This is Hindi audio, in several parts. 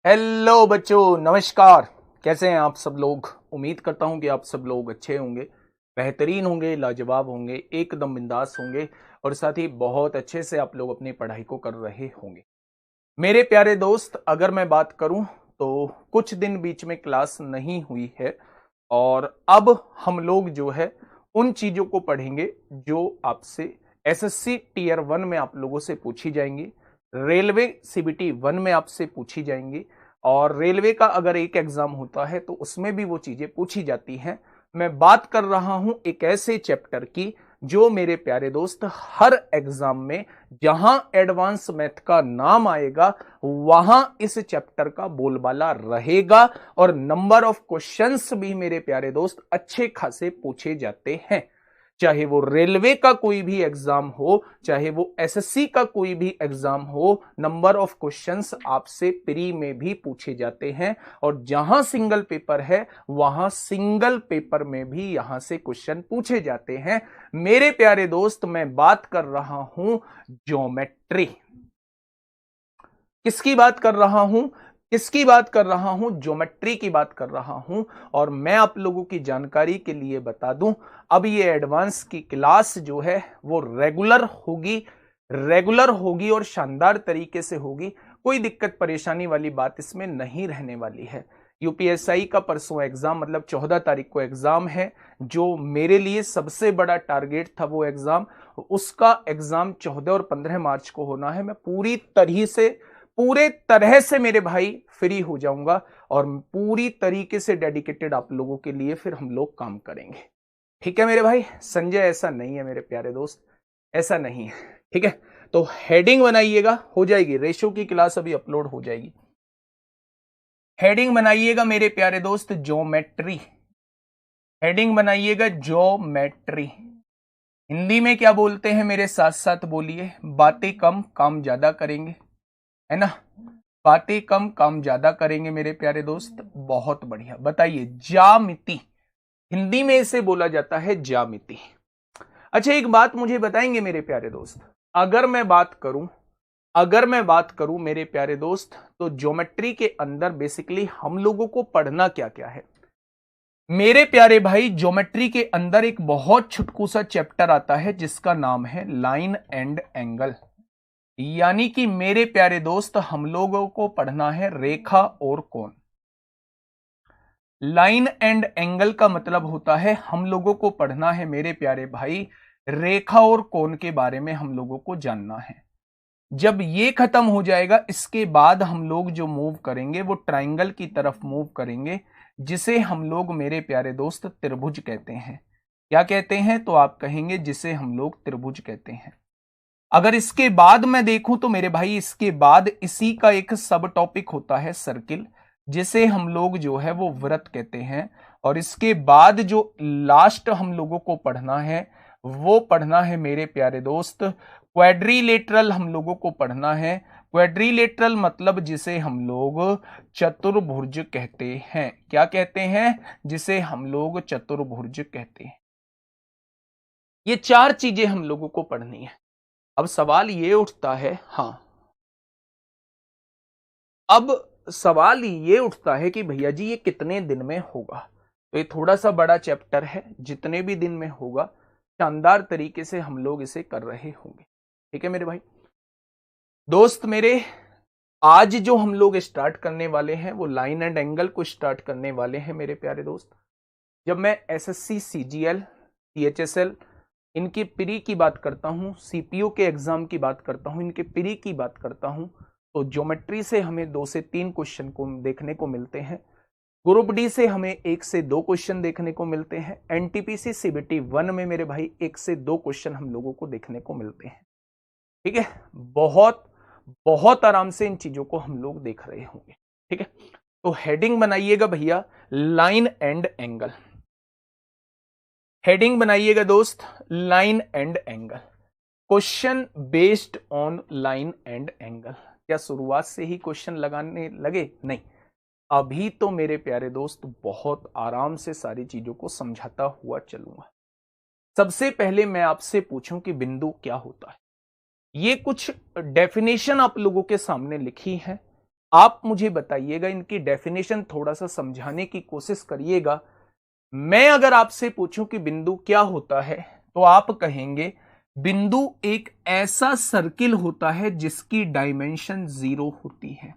हेलो बच्चों, नमस्कार। कैसे हैं आप सब लोग? उम्मीद करता हूं कि आप सब लोग अच्छे होंगे, बेहतरीन होंगे, लाजवाब होंगे, एकदम बिंदास होंगे और साथ ही बहुत अच्छे से आप लोग अपनी पढ़ाई को कर रहे होंगे। मेरे प्यारे दोस्त, अगर मैं बात करूं तो कुछ दिन बीच में क्लास नहीं हुई है और अब हम लोग जो है उन चीजों को पढ़ेंगे जो आपसे एसएससी टीयर 1 में आप लोगों से पूछी जाएंगी, रेलवे सीबीटी 1 में आपसे पूछी जाएंगी और रेलवे का अगर एक एग्जाम होता है तो उसमें भी वो चीजें पूछी जाती हैं। मैं बात कर रहा हूं एक ऐसे चैप्टर की जो मेरे प्यारे दोस्त हर एग्जाम में जहां एडवांस मैथ का नाम आएगा वहां इस चैप्टर का बोलबाला रहेगा और नंबर ऑफ क्वेश्चंस भी मेरे प्यारे दोस्त अच्छे खासे पूछे जाते हैं। चाहे वो रेलवे का कोई भी एग्जाम हो, चाहे वो एसएससी का कोई भी एग्जाम हो, नंबर ऑफ क्वेश्चंस आपसे प्री में भी पूछे जाते हैं और जहां सिंगल पेपर है वहां सिंगल पेपर में भी यहां से क्वेश्चन पूछे जाते हैं। मेरे प्यारे दोस्त, मैं बात कर रहा हूं ज्योमेट्री। किसकी बात कर रहा हूं? किसकी बात कर रहा हूं? ज्योमेट्री की बात कर रहा हूं। और मैं आप लोगों की जानकारी के लिए बता दूं, अब ये एडवांस की क्लास जो है वो रेगुलर होगी और शानदार तरीके से होगी। कोई दिक्कत परेशानी वाली बात इसमें नहीं रहने वाली है। यूपीएसआई का परसों एग्जाम मतलब 14 तारीख को एग्जाम है, जो मेरे लिए सबसे बड़ा टारगेट था वो एग्जाम। उसका एग्जाम 14 और 15 मार्च को होना है। मैं पूरे तरह से मेरे भाई फ्री हो जाऊंगा और पूरी तरीके से डेडिकेटेड आप लोगों के लिए फिर हम लोग काम करेंगे। ठीक है मेरे भाई? संजय, ऐसा नहीं है मेरे प्यारे दोस्त, ऐसा नहीं है। ठीक है, तो हेडिंग बनाइएगा, हो जाएगी रेशो की क्लास अभी अपलोड हो जाएगी। हेडिंग बनाइएगा मेरे प्यारे दोस्त, ज्योमेट्री। हेडिंग बनाइएगा ज्योमेट्री। हिंदी में क्या बोलते हैं मेरे साथ साथ बोलिए? बातें कम काम ज्यादा करेंगे, है ना? बातें कम काम ज्यादा करेंगे मेरे प्यारे दोस्त। बहुत बढ़िया, बताइए। ज्यामिति, हिंदी में इसे बोला जाता है ज्यामिति। अच्छा, एक बात मुझे बताएंगे मेरे प्यारे दोस्त, अगर मैं बात करूं मेरे प्यारे दोस्त, तो ज्योमेट्री के अंदर बेसिकली हम लोगों को पढ़ना क्या क्या है? मेरे प्यारे भाई, ज्योमेट्री के अंदर एक बहुत छुटकू सा चैप्टर आता है जिसका नाम है लाइन एंड एंगल। यानी कि मेरे प्यारे दोस्त, हम लोगों को पढ़ना है रेखा और कोण। लाइन एंड एंगल का मतलब होता है हम लोगों को पढ़ना है मेरे प्यारे भाई, रेखा और कोण के बारे में हम लोगों को जानना है। जब ये खत्म हो जाएगा, इसके बाद हम लोग जो मूव करेंगे वो ट्राइंगल की तरफ मूव करेंगे, जिसे हम लोग मेरे प्यारे दोस्त त्रिभुज कहते हैं। क्या कहते हैं? तो आप कहेंगे जिसे हम लोग त्रिभुज कहते हैं। अगर इसके बाद मैं देखूं तो मेरे भाई, इसके बाद इसी का एक सब टॉपिक होता है सर्किल, जिसे हम लोग जो है वो वृत्त कहते हैं। और इसके बाद जो लास्ट हम लोगों को पढ़ना है वो पढ़ना है मेरे प्यारे दोस्त क्वाड्रिलेटरल। हम लोगों को पढ़ना है क्वाड्रिलेटरल, मतलब जिसे हम लोग चतुर्भुज कहते हैं। क्या कहते हैं? जिसे हम लोग चतुर्भुज कहते हैं। ये चार चीजें हम लोगों को पढ़नी है। अब सवाल ये उठता है, अब सवाल ये उठता है कि भैया जी ये कितने दिन में होगा? तो ये थोड़ा सा बड़ा चैप्टर है, जितने भी दिन में होगा शानदार तरीके से हम लोग इसे कर रहे होंगे। ठीक है मेरे भाई दोस्त मेरे, आज जो हम लोग स्टार्ट करने वाले हैं वो लाइन एंड एंगल को स्टार्ट करने वाले हैं मेरे प्यारे दोस्त। जब मैं एसएससी, सीजीएल, सीएचएसएल इनके प्री की बात करता हूं, सीपीओ के एग्जाम की बात करता हूं, इनके प्री की बात करता हूं, तो ज्योमेट्री से हमें 2 से 3 क्वेश्चन को देखने को मिलते हैं। ग्रुप डी से हमें 1 से 2 क्वेश्चन देखने को मिलते हैं। एनटीपीसी सीबीटी 1 में मेरे भाई 1 से 2 क्वेश्चन हम लोगों को देखने को मिलते हैं। ठीक है, बहुत बहुत आराम से इन चीजों को हम लोग देख रहे होंगे। ठीक है, तो हेडिंग बनाइएगा भैया, लाइन एंड एंगल। हेडिंग बनाइएगा दोस्त, line and angle. Question based on line and angle. क्या शुरुआत से ही क्वेश्चन लगाने लगे? नहीं, अभी तो मेरे प्यारे दोस्त बहुत आराम से सारी चीजों को समझाता हुआ चलूंगा। सबसे पहले मैं आपसे पूछूं कि बिंदु क्या होता है। ये कुछ डेफिनेशन आप लोगों के सामने लिखी है, आप मुझे बताइएगा, इनकी डेफिनेशन थोड़ा सा समझाने की कोशिश करिएगा। मैं अगर आपसे पूछूं कि बिंदु क्या होता है, तो आप कहेंगे बिंदु एक ऐसा सर्किल होता है जिसकी डायमेंशन 0 होती है।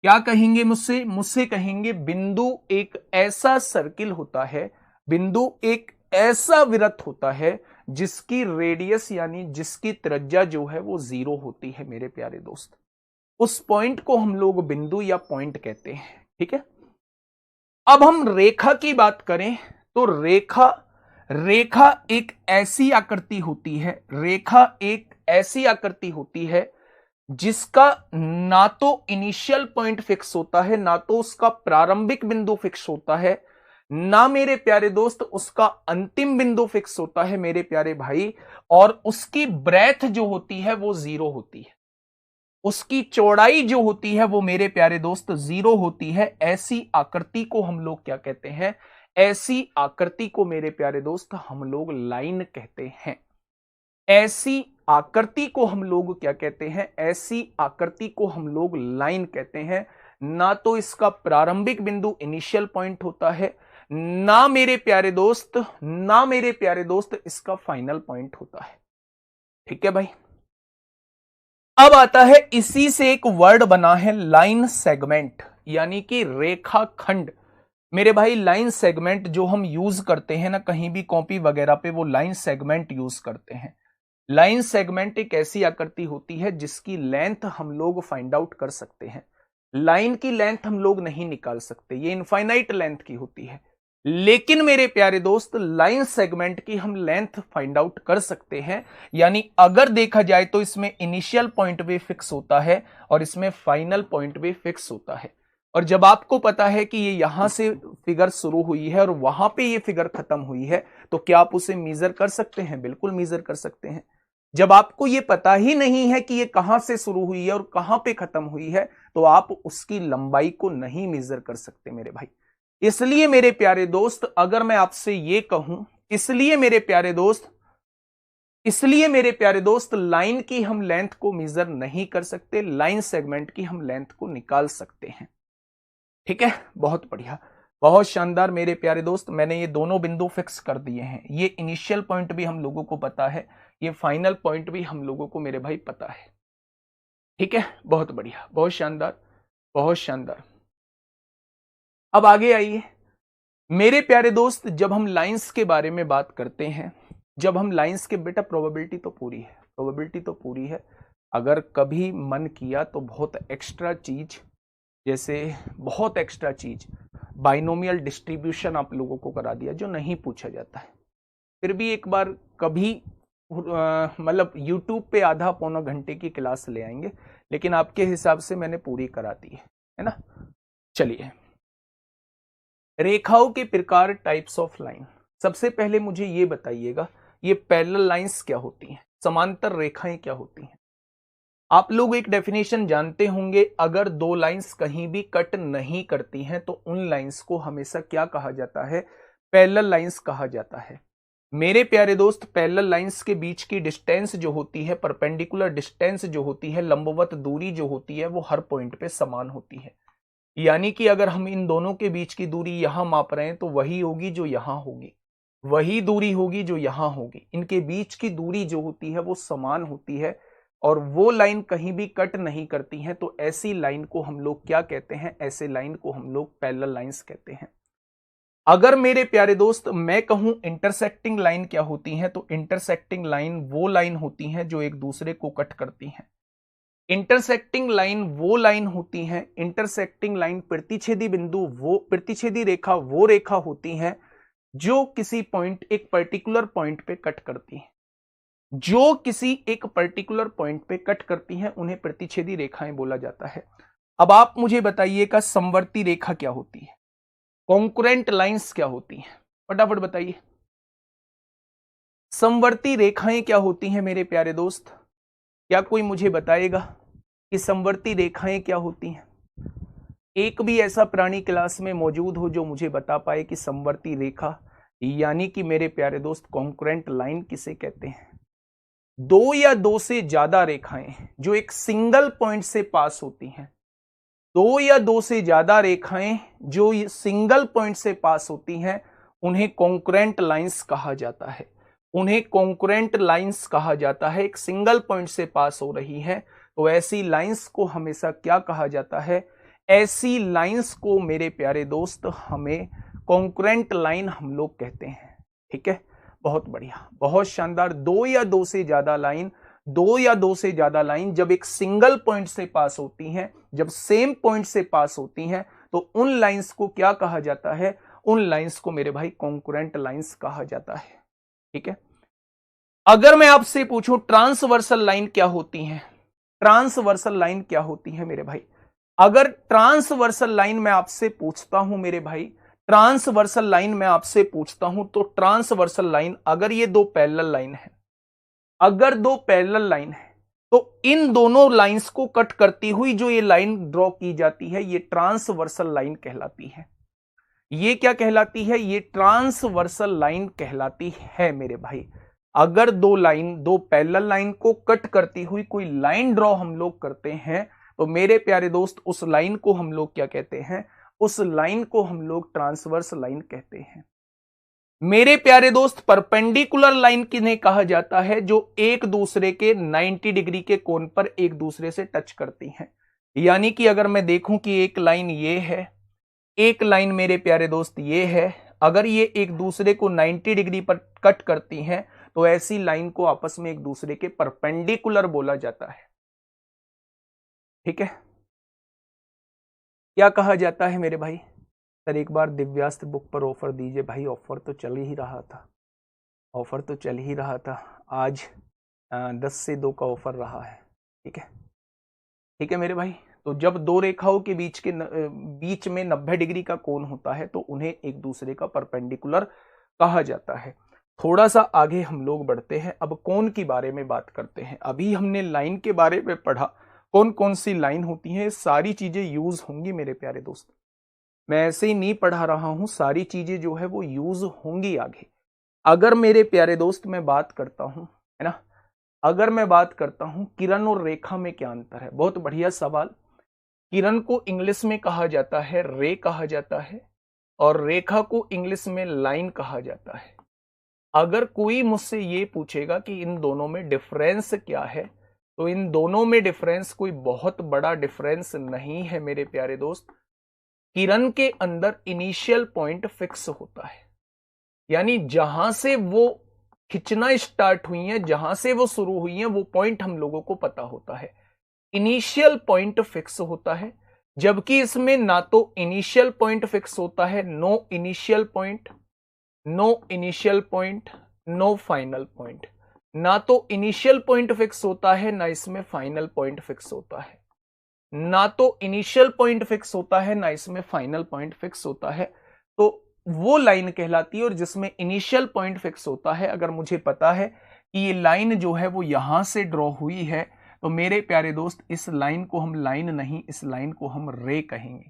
क्या कहेंगे मुझसे? मुझसे कहेंगे बिंदु एक ऐसा सर्किल होता है, बिंदु एक ऐसा वृत्त होता है जिसकी रेडियस यानी जिसकी त्रिज्या जो है वो 0 होती है मेरे प्यारे दोस्त। उस पॉइंट को हम लोग बिंदु या पॉइंट कहते हैं। ठीक है, अब हम रेखा की बात करें तो रेखा एक ऐसी आकृति होती है, रेखा एक ऐसी आकृति होती है जिसका ना तो इनिशियल पॉइंट फिक्स होता है, ना तो उसका प्रारंभिक बिंदु फिक्स होता है, ना मेरे प्यारे दोस्त उसका अंतिम बिंदु फिक्स होता है मेरे प्यारे भाई, और उसकी ब्रेथ जो होती है वो 0 होती है, उसकी चौड़ाई जो होती है वो मेरे प्यारे दोस्त 0 होती है। ऐसी आकृति को हम लोग क्या कहते हैं? ऐसी आकृति को मेरे प्यारे दोस्त हम लोग लाइन कहते हैं। ऐसी आकृति को हम लोग क्या कहते हैं? ऐसी आकृति को हम लोग लाइन कहते हैं। ना तो इसका प्रारंभिक बिंदु इनिशियल पॉइंट होता है, ना मेरे प्यारे दोस्त इसका फाइनल पॉइंट होता है। ठीक है भाई, अब आता है इसी से एक वर्ड बना है लाइन सेगमेंट, यानी कि रेखाखंड। मेरे भाई लाइन सेगमेंट जो हम यूज करते हैं ना, कहीं भी कॉपी वगैरह पे वो लाइन सेगमेंट यूज करते हैं। लाइन सेगमेंट एक ऐसी आकृति होती है जिसकी लेंथ हम लोग फाइंड आउट कर सकते हैं। लाइन की लेंथ हम लोग नहीं निकाल सकते, ये इनफाइनाइट लेंथ की होती है, लेकिन मेरे प्यारे दोस्त लाइन सेगमेंट की हम लेंथ फाइंड आउट कर सकते हैं। यानी अगर देखा जाए तो इसमें इनिशियल पॉइंट भी फिक्स होता है और इसमें फाइनल पॉइंट भी फिक्स होता है। और जब आपको पता है कि ये यहां से फिगर शुरू हुई है और वहां पे ये फिगर खत्म हुई है, तो क्या आप उसे मेजर कर सकते हैं? बिल्कुल मेजर कर सकते हैं। जब आपको ये पता ही नहीं है कि ये कहां से शुरू हुई है और कहां पे खत्म हुई है, तो आप उसकी लंबाई को नहीं मेजर कर सकते मेरे भाई। इसलिए मेरे प्यारे दोस्त, अगर मैं आपसे ये कहूं, इसलिए मेरे प्यारे दोस्त लाइन की हम लेंथ को मेजर नहीं कर सकते, लाइन सेगमेंट की हम लेंथ को निकाल सकते हैं। ठीक है, बहुत बढ़िया, बहुत शानदार मेरे प्यारे दोस्त। मैंने ये दोनों बिंदु फिक्स कर दिए हैं। ये इनिशियल पॉइंट भी हम लोगों को पता है, ये फाइनल पॉइंट भी हम लोगों को मेरे भाई पता है। ठीक है, बहुत बढ़िया, बहुत शानदार, बहुत शानदार। अब आगे आइए मेरे प्यारे दोस्त, जब हम लाइंस के बारे में बात करते हैं, जब हम लाइंस के, बेटा प्रोबेबिलिटी तो पूरी है, प्रोबेबिलिटी तो पूरी है। अगर कभी मन किया तो बहुत एक्स्ट्रा चीज, जैसे बहुत एक्स्ट्रा चीज बाइनोमियल डिस्ट्रीब्यूशन आप लोगों को करा दिया जो नहीं पूछा जाता है। फिर भी एक बार कभी मतलब यूट्यूब पे आधा पौना घंटे की क्लास ले आएंगे, लेकिन आपके हिसाब से मैंने पूरी करा दी है ना। चलिए, रेखाओं के प्रकार, टाइप्स ऑफ लाइन। सबसे पहले मुझे ये बताइएगा, ये पैरेलल लाइंस क्या होती हैं, समांतर रेखाएं क्या होती हैं? आप लोग एक डेफिनेशन जानते होंगे, अगर दो लाइंस कहीं भी कट नहीं करती हैं तो उन लाइंस को हमेशा क्या कहा जाता है? पैरेलल लाइंस कहा जाता है। मेरे प्यारे दोस्त, पैरेलल लाइंस के बीच की डिस्टेंस जो होती है, परपेंडिकुलर डिस्टेंस जो होती है, लंबवत दूरी जो होती है, वो हर पॉइंट पे समान होती है। यानी कि अगर हम इन दोनों के बीच की दूरी यहां माप रहे हैं तो वही होगी जो यहां होगी, वही दूरी होगी जो यहां होगी। इनके बीच की दूरी जो होती है वो समान होती है और वो लाइन कहीं भी कट नहीं करती हैं, तो ऐसी लाइन को हम लोग क्या कहते हैं? ऐसे लाइन को हम लोग पैरेलल लाइंस कहते हैं। अगर मेरे प्यारे दोस्त मैं कहूं इंटरसेक्टिंग लाइन क्या होती हैं, तो इंटरसेक्टिंग लाइन वो लाइन होती हैं जो एक दूसरे को कट करती हैं। इंटरसेक्टिंग लाइन वो लाइन होती हैं, इंटरसेक्टिंग लाइन प्रतिच्छेदी बिंदु, वो प्रतिच्छेदी रेखा वो रेखा होती हैं जो किसी पॉइंट, एक पर्टिकुलर पॉइंट पे कट करती हैं। जो किसी एक पर्टिकुलर पॉइंट पे कट करती हैं उन्हें प्रतिच्छेदी रेखाएं बोला जाता है। अब आप मुझे बताइएगा, समवर्ती रेखा क्या होती है? कॉन्करेंट लाइंस क्या होती हैं? फटाफट बताइए, समवर्ती रेखाएं क्या होती हैं मेरे प्यारे दोस्त? क्या कोई मुझे बताएगा कि समवर्ती रेखाएं क्या होती हैं? एक भी ऐसा प्राणी क्लास में मौजूद हो जो मुझे बता पाए कि समवर्ती रेखा यानी कि मेरे प्यारे दोस्त कॉन्करेंट लाइन किसे कहते हैं? दो या दो से ज्यादा रेखाएं जो एक सिंगल पॉइंट से पास होती हैं, दो या दो से ज्यादा रेखाएं जो सिंगल पॉइंट से पास होती हैं उन्हें कॉन्करेंट लाइंस कहा जाता है। उन्हें कॉन्करेंट लाइंस कहा जाता है। एक सिंगल पॉइंट से पास हो रही है तो ऐसी लाइंस को हमेशा क्या कहा जाता है? ऐसी लाइंस को मेरे प्यारे दोस्त हमें कॉन्करेंट लाइन हम लोग कहते हैं। ठीक है, बहुत बढ़िया, बहुत शानदार। दो या दो से ज्यादा लाइन जब एक सिंगल पॉइंट से पास होती हैं, जब सेम पॉइंट से पास होती हैं, तो उन लाइंस को क्या कहा जाता है? उन लाइंस को मेरे भाई कॉन्करेंट लाइंस कहा जाता है। ठीक है, अगर मैं आपसे पूछूं ट्रांसवर्सल लाइन क्या होती है? ट्रांसवर्सल लाइन क्या होती है मेरे भाई? अगर ट्रांसवर्सल लाइन मैं आपसे पूछता हूं मेरे भाई, ट्रांसवर्सल लाइन मैं आपसे पूछता हूं, तो ट्रांसवर्सल लाइन अगर ये दो पैरेलल लाइन है, अगर दो पैरेलल लाइन है, तो इन दोनों लाइंस को कट करती हुई जो ये लाइन ड्रॉ की जाती है, ये ट्रांसवर्सल लाइन कहलाती है। ये क्या कहलाती है? ये ट्रांसवर्सल लाइन कहलाती है मेरे भाई। अगर दो पैरेलल लाइन को कट करती हुई कोई लाइन ड्रॉ हम लोग करते हैं, तो मेरे प्यारे दोस्त उस लाइन को हम लोग क्या कहते हैं? उस लाइन को हम लोग ट्रांसवर्स लाइन कहते हैं। मेरे प्यारे दोस्त परपेंडिकुलर लाइन किन्हें कहा जाता है? जो एक दूसरे के 90 डिग्री के कोण पर एक दूसरे से टच करती हैं। यानी कि अगर मैं देखूं कि एक लाइन ये है, एक लाइन मेरे प्यारे दोस्त ये है, अगर ये एक दूसरे को 90 डिग्री पर कट करती हैं, तो ऐसी लाइन को आपस में एक दूसरे के परपेंडिकुलर बोला जाता है। ठीक है, क्या कहा जाता है मेरे भाई? सर एक बार दिव्यास्त्र बुक पर ऑफर दीजिए। भाई ऑफर तो चल ही रहा था, ऑफर तो चल ही रहा था। आज 10 से 2 का ऑफर रहा है। ठीक है, ठीक है मेरे भाई। तो जब दो रेखाओं के बीच में 90 डिग्री का कोण होता है तो उन्हें एक दूसरे का परपेंडिकुलर कहा जाता है। थोड़ा सा आगे हम लोग बढ़ते हैं, अब कोण की बारे में बात करते हैं। अभी हमने लाइन के बारे में पढ़ा, कौन कौन सी लाइन होती है, सारी चीजें यूज होंगी मेरे प्यारे दोस्त। मैं ऐसे ही नहीं पढ़ा रहा हूं, सारी चीजें जो है वो यूज होंगी आगे। अगर मेरे प्यारे दोस्त मैं बात करता हूं, है ना, अगर मैं बात करता हूं किरण और रेखा में क्या अंतर है? बहुत बढ़िया सवाल। किरण को इंग्लिश में कहा जाता है रे कहा जाता है, और रेखा को इंग्लिश में लाइन कहा जाता है। अगर कोई मुझसे ये पूछेगा कि इन दोनों में डिफरेंस क्या है, तो इन दोनों में डिफरेंस कोई बहुत बड़ा डिफरेंस नहीं है मेरे प्यारे दोस्त। किरण के अंदर इनिशियल पॉइंट फिक्स होता है, यानी जहां से वो खिंचना स्टार्ट हुई है, जहां से वो शुरू हुई है, वो पॉइंट हम लोगों को पता होता है। इनिशियल पॉइंट फिक्स होता है, जबकि इसमें ना तो इनिशियल पॉइंट फिक्स होता है, no initial point, no initial point, no final point. ना तो इनिशियल पॉइंट फिक्स होता है, ना इसमें फाइनल पॉइंट फिक्स होता है। ना तो इनिशियल पॉइंट फिक्स होता है, ना इसमें फाइनल पॉइंट फिक्स होता है। तो वो लाइन कहलाती है, और जिसमें इनिशियल पॉइंट फिक्स होता है, अगर मुझे पता है कि ये लाइन जो है वो यहां से ड्रॉ हुई है, तो मेरे प्यारे दोस्त इस लाइन को हम लाइन नहीं, इस लाइन को हम रे कहेंगे।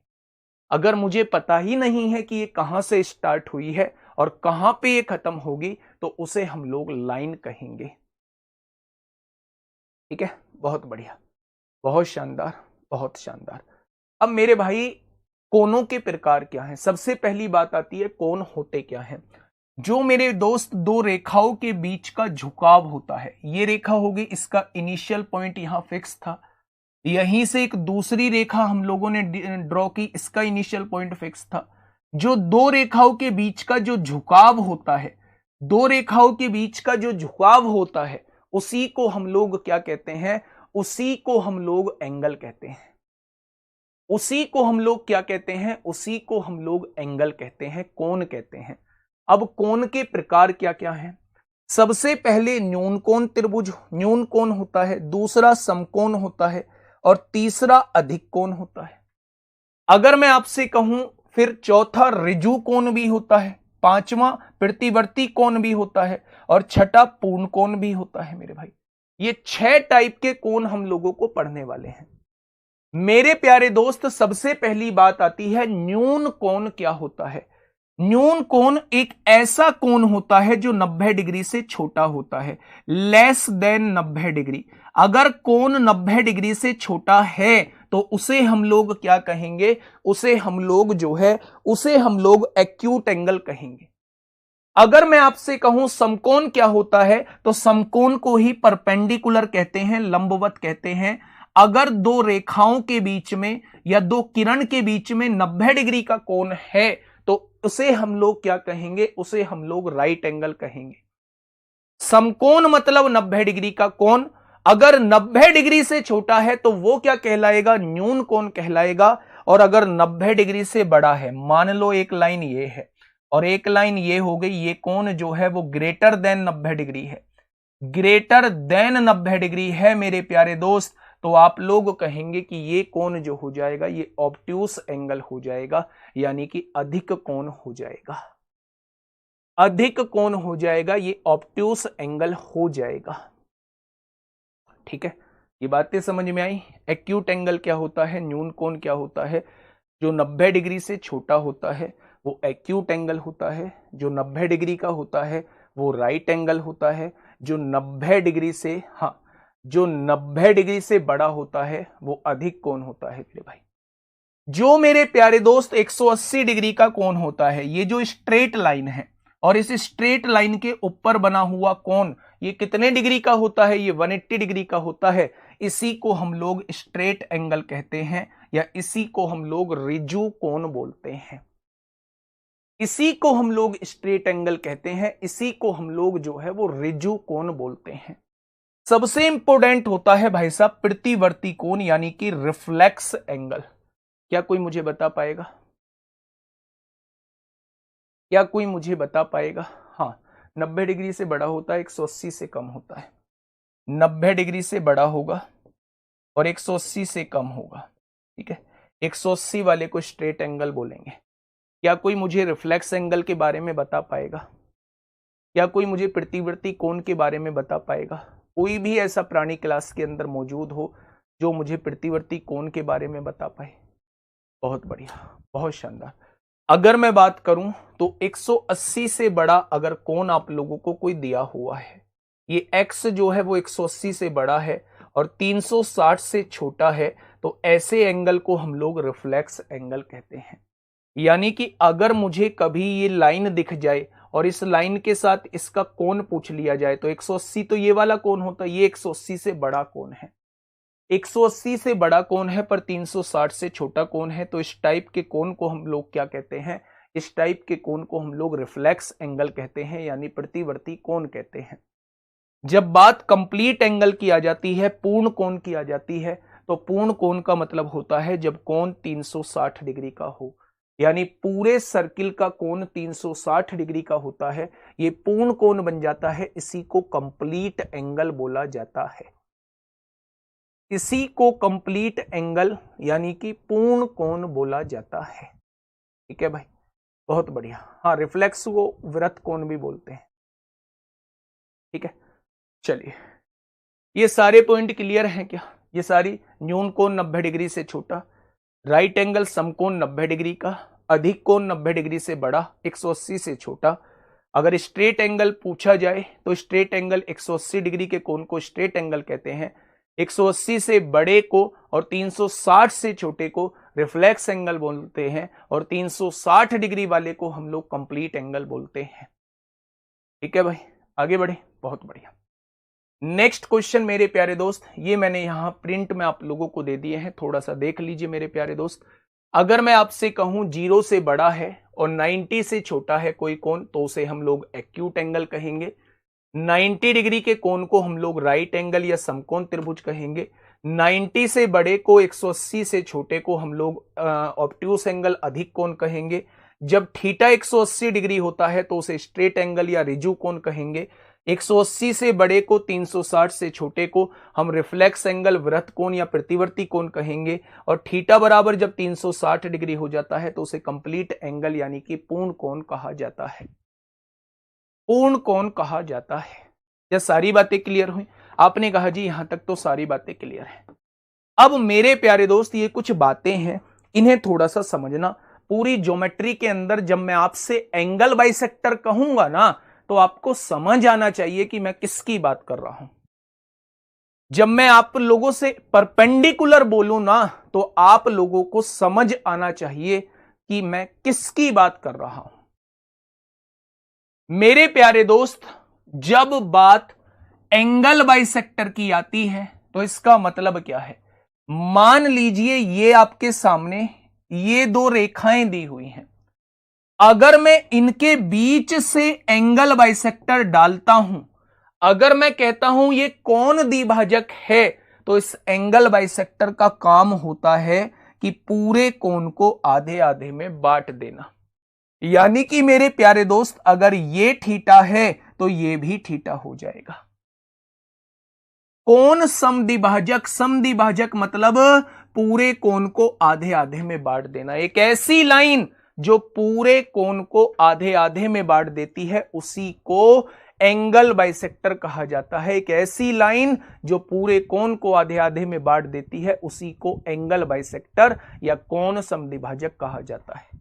अगर मुझे पता ही नहीं है कि ये कहां से स्टार्ट हुई है और कहां पे ये खत्म होगी, तो उसे हम लोग लाइन कहेंगे। ठीक है, बहुत बढ़िया, बहुत शानदार, बहुत शानदार। अब मेरे भाई कोनों के प्रकार क्या हैं? सबसे पहली बात आती है कोण होते क्या हैं। जो मेरे दोस्त दो रेखाओं के बीच का झुकाव होता है, ये रेखा होगी, इसका इनिशियल पॉइंट यहां फिक्स था, यहीं से एक दूसरी रेखा हम लोगों ने ड्रॉ की, इसका इनिशियल पॉइंट फिक्स था। जो दो रेखाओं के बीच का जो झुकाव होता है, दो रेखाओं के बीच का जो झुकाव होता है, उसी को हम लोग क्या कहते हैं? उसी को हम लोग एंगल कहते हैं। उसी को हम लोग क्या कहते हैं? उसी को हम लोग एंगल कहते हैं, कोण कहते हैं। अब कोण के प्रकार क्या क्या हैं? सबसे पहले न्यून कोण त्रिभुज, न्यून कोण होता है, दूसरा समकोण होता है, और तीसरा अधिक कोण होता है। अगर मैं आपसे कहूं फिर चौथा ऋजु कोण भी होता है, पांचवा प्रतिवर्ती कोण भी होता है, और छठा पूर्ण कोण भी होता है मेरे भाई। ये 6 टाइप के कोण हम लोगों को पढ़ने वाले हैं मेरे प्यारे दोस्त। सबसे पहली बात आती है न्यून कोण क्या होता है। न्यून कोण एक ऐसा कोण होता है जो 90 डिग्री से छोटा होता है, लेस देन 90 डिग्री। अगर कोण 90 डिग्री से छोटा है तो उसे हम लोग क्या कहेंगे, उसे हम लोग जो है उसे हम लोग एक्यूट एंगल कहेंगे। अगर मैं आपसे कहूं समकोण क्या होता है, तो समकोण को ही परपेंडिकुलर कहते हैं, लंबवत कहते हैं। अगर दो रेखाओं के बीच में या दो किरण के बीच में 90 डिग्री का कोण है तो उसे हम लोग क्या कहेंगे, उसे हम लोग राइट एंगल कहेंगे। समकोण मतलब 90 डिग्री का कोण। अगर 90 डिग्री से छोटा है तो वो क्या कहलाएगा, न्यून कोण कहलाएगा। और अगर 90 डिग्री से बड़ा है, मान लो एक लाइन ये है और एक लाइन ये हो गई, ये कोण जो है वो ग्रेटर देन 90 डिग्री है, ग्रेटर देन 90 डिग्री है मेरे प्यारे दोस्त, तो आप लोग कहेंगे कि ये कोण जो हो जाएगा ये ऑब्ट्यूस एंगल हो जाएगा, यानी कि अधिक कोण हो जाएगा, अधिक कोण हो जाएगा, ये ऑब्ट्यूस एंगल हो जाएगा। ठीक है, ये बातें समझ में आई। एक्यूट एंगल क्या होता है, न्यून कोण क्या होता है, जो 90 डिग्री से छोटा होता है वो एक्यूट एंगल होता है, जो 90 डिग्री का होता है वो राइट एंगल होता है, जो 90 डिग्री से जो 90 डिग्री से बड़ा होता है वो अधिक कोण होता है मेरे भाई। जो मेरे प्यारे दोस्त 180 डिग्री का कोण होता है, ये जो स्ट्रेट लाइन है और इस स्ट्रेट लाइन के ऊपर बना हुआ कोण ये कितने डिग्री का होता है, ये 180 डिग्री का होता है। इसी को हम लोग स्ट्रेट एंगल कहते हैं या इसी को हम लोग रिजु कोण बोलते हैं, इसी को हम लोग स्ट्रेट एंगल कहते हैं, इसी को हम लोग जो है वो रिजु कोण बोलते हैं। सबसे इंपॉर्टेंट होता है भाई साहब प्रतिवर्ती कोण यानी कि रिफ्लेक्स एंगल। क्या कोई मुझे बता पाएगा, क्या कोई मुझे बता पाएगा? हाँ, 90 डिग्री से बड़ा होता है, 180 से कम होता है, 90 डिग्री से बड़ा होगा और 180 से कम होगा। ठीक है, 180 वाले को स्ट्रेट एंगल बोलेंगे। क्या कोई मुझे रिफ्लेक्स एंगल के बारे में बता पाएगा? क्या कोई मुझे प्रतिवर्ती कोण के बारे में बता पाएगा? कोई भी ऐसा प्राणी क्लास के अंदर मौजूद हो जो मुझे प्रतिवर्ती कोण के बारे में बता पाए? बहुत बढ़िया, बहुत शानदार। अगर मैं बात करूं तो 180 से बड़ा अगर कोण आप लोगों को कोई दिया हुआ है, ये x जो है वो 180 से बड़ा है और 360 से छोटा है, तो ऐसे एंगल को हम लोग रिफ्लेक्स एंगल कहते हैं। यानी कि अगर मुझे कभी ये लाइन दिख जाए और इस लाइन के साथ इसका कोण पूछ लिया जाए तो 180 तो ये वाला कोण होता है, ये 180 से बड़ा कोण है, 180 से बड़ा कोण है पर 360 से छोटा कोण है, तो इस टाइप के कोण को हम लोग क्या कहते हैं, इस टाइप के कोण को हम लोग रिफ्लेक्स एंगल कहते हैं यानी प्रतिवर्ती कोण कहते हैं। जब बात कंप्लीट एंगल की आ जाती है, पूर्ण कोण की आ जाती है, तो पूर्ण कोण का मतलब होता है जब कोण 360 डिग्री का हो, यानी पूरे सर्किल का कोण 360 डिग्री का होता है, ये पूर्ण कोण बन जाता है, इसी को कंप्लीट एंगल बोला जाता है, इसी को कंप्लीट एंगल यानी कि पूर्ण कोण बोला जाता है। ठीक है भाई, बहुत बढ़िया। हाँ, रिफ्लेक्स को वृत्त कोण भी बोलते हैं। ठीक है, चलिए, ये सारे पॉइंट क्लियर हैं क्या? ये सारी न्यून कोण 90 डिग्री से छोटा, राइट एंगल समकोण 90 डिग्री का, अधिक कोण 90 डिग्री से बड़ा, 180 से छोटा। अगर स्ट्रेट एंगल पूछा जाए तो स्ट्रेट एंगल 180 डिग्री के कोण को स्ट्रेट एंगल कहते हैं, 180 से बड़े को और 360 से छोटे को रिफ्लेक्स एंगल बोलते हैं और 360 डिग्री वाले को हम लोग कंप्लीट एंगल बोलते हैं। ठीक है भाई, आगे बढ़े, बहुत बढ़िया। नेक्स्ट क्वेश्चन मेरे प्यारे दोस्त, ये मैंने यहां प्रिंट में आप लोगों को दे दिए हैं, थोड़ा सा देख लीजिए मेरे प्यारे दोस्त। अगर मैं आपसे कहूं 0 से बड़ा है और 90 से छोटा है कोई कोण, तो उसे हम लोग एक्यूट एंगल कहेंगे। 90 डिग्री के कोण को हम लोग राइट एंगल या समकोण त्रिभुज कहेंगे। 90 से बड़े को 180 से छोटे को हम लोग ऑब्ट्यूस एंगल अधिक कोण कहेंगे। जब थीटा 180 डिग्री होता है तो उसे स्ट्रेट एंगल या रिजु कोण कहेंगे। 180 से बड़े को 360 से छोटे को हम रिफ्लेक्स एंगल वृत्त कोण या प्रतिवर्ती कोण कहेंगे। और थीटा बराबर जब 360 डिग्री हो जाता है तो उसे कंप्लीट एंगल यानी कि पूर्ण कोण कहा जाता है, पूर्ण कोण कहा जाता है। यह सारी बातें क्लियर हुई? आपने कहा जी यहां तक तो सारी बातें क्लियर है। अब मेरे प्यारे दोस्त, ये कुछ बातें हैं, इन्हें थोड़ा सा समझना। पूरी ज्योमेट्री के अंदर जब मैं आपसे एंगल बाइसेक्टर कहूंगा ना, तो आपको समझ आना चाहिए कि मैं किसकी बात कर रहा हूं। जब मैं आप लोगों से परपेंडिकुलर बोलूं ना, तो आप लोगों को समझ आना चाहिए कि मैं किसकी बात कर रहा हूं। मेरे प्यारे दोस्त, जब बात एंगल बाइसेक्टर की आती है तो इसका मतलब क्या है? मान लीजिए ये आपके सामने ये दो रेखाएं दी हुई हैं। अगर मैं इनके बीच से एंगल बाइसेक्टर डालता हूं, अगर मैं कहता हूं ये कोण द्विभाजक है, तो इस एंगल बाइसेक्टर का काम होता है कि पूरे कोण को आधे आधे में बांट देना। यानी कि मेरे प्यारे दोस्त, अगर ये थीटा है तो ये भी थीटा हो जाएगा। कोण समद्विभाजक, समद्विभाजक मतलब पूरे कोण को आधे आधे में बांट देना। एक ऐसी लाइन जो पूरे कोण को आधे आधे में बांट देती है उसी को एंगल बाइसेक्टर कहा जाता है। एक ऐसी लाइन जो पूरे कोण को आधे आधे में बांट देती है उसी को एंगल बाइसेक्टर या कोण समद्विभाजक कहा जाता है।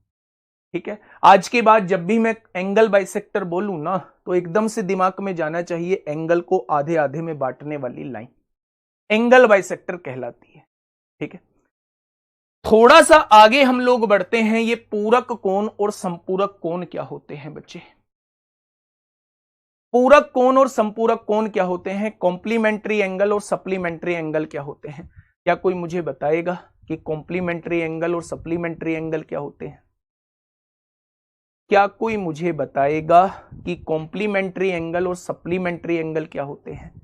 ठीक है, आज के बाद जब भी मैं एंगल बाइसेक्टर बोलूं ना, तो एकदम से दिमाग में जाना चाहिए एंगल को आधे आधे में बांटने वाली लाइन एंगल बाइसेक्टर कहलाती है। ठीक है, थोड़ा सा आगे हम लोग बढ़ते हैं। ये पूरक कोण और संपूरक कोण क्या होते हैं बच्चे? पूरक कोण और संपूरक कोण क्या होते हैं? कॉम्प्लीमेंट्री एंगल और सप्लीमेंट्री एंगल क्या होते हैं? क्या कोई मुझे बताएगा कि कॉम्प्लीमेंट्री एंगल और सप्लीमेंट्री एंगल क्या होते हैं? क्या कोई मुझे बताएगा कि कॉम्प्लीमेंट्री एंगल और सप्लीमेंट्री एंगल क्या होते हैं?